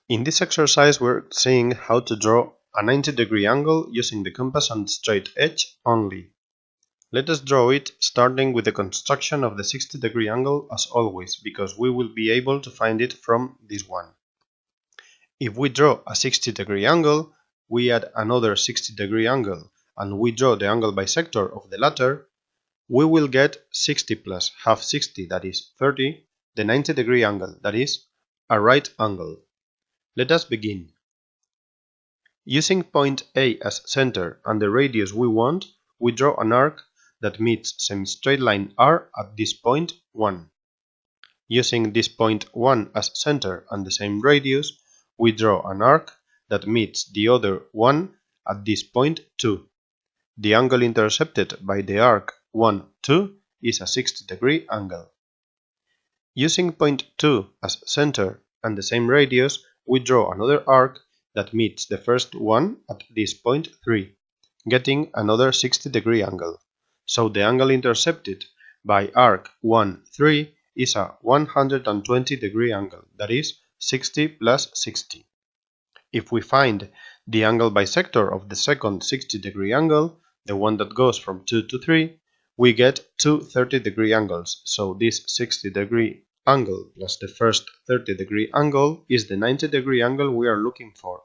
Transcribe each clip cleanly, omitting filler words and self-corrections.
In this exercise, we're seeing how to draw a 90-degree angle using the compass and straight edge only. Let us draw it starting with the construction of the 60-degree angle as always, because we will be able to find it from this one. If we draw a 60-degree angle, we add another 60-degree angle, and we draw the angle bisector of the latter, we will get 60 plus half 60, that is 30, the 90-degree angle, that is a right angle. Let us begin. Using point A as center and the radius we want, we draw an arc that meets semi-straight line R at this point 1. Using this point 1 as center and the same radius, we draw an arc that meets the other 1 at this point 2. The angle intercepted by the arc 1, 2 is a 60-degree angle. Using point 2 as center and the same radius, we draw another arc that meets the first one at this point 3, getting another 60-degree angle. So the angle intercepted by arc 1, 3 is a 120-degree angle, that is 60 plus 60. If we find the angle bisector of the second 60-degree angle, the one that goes from 2 to 3, we get two 30-degree angles, so this 60-degree angle plus the first 30-degree angle is the 90-degree angle we are looking for.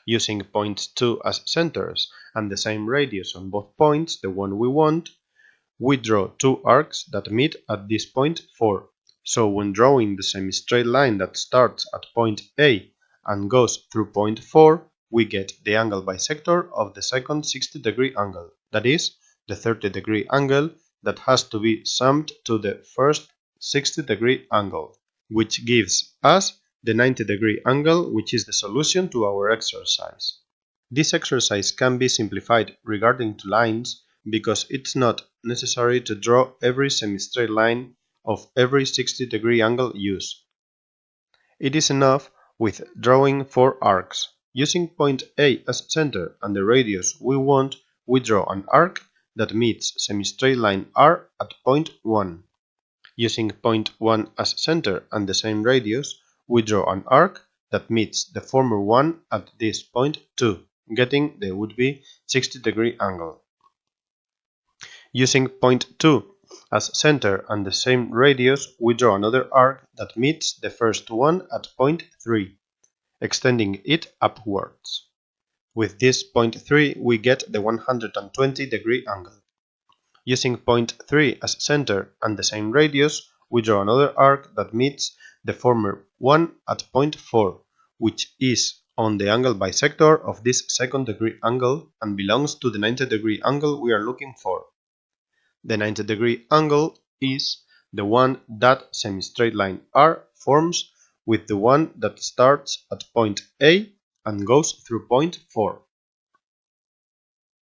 Using point 2 as centers and the same radius on both points, the one we want, we draw two arcs that meet at this point 4. So when drawing the semi-straight line that starts at point A and goes through point 4, we get the angle bisector of the second 60-degree angle, that is, the 30-degree angle that has to be summed to the first 60-degree angle, which gives us the 90-degree angle, which is the solution to our exercise. This exercise can be simplified regarding to lines because it's not necessary to draw every semi-straight line of every 60-degree angle used. It is enough with drawing 4 arcs. Using point A as center and the radius we want, we draw an arc that meets semi-straight line R at point 1. Using point 1 as center and the same radius, we draw an arc that meets the former one at this point 2, getting the would-be 60-degree angle. Using point 2 as center and the same radius, we draw another arc that meets the first one at point 3, extending it upwards. With this point 3, we get the 120-degree angle. Using point 3 as center and the same radius, we draw another arc that meets the former one at point 4, which is on the angle bisector of this second-degree angle and belongs to the 90-degree angle we are looking for. The 90-degree angle is the one that semi-straight line R forms with the one that starts at point A and goes through point 4.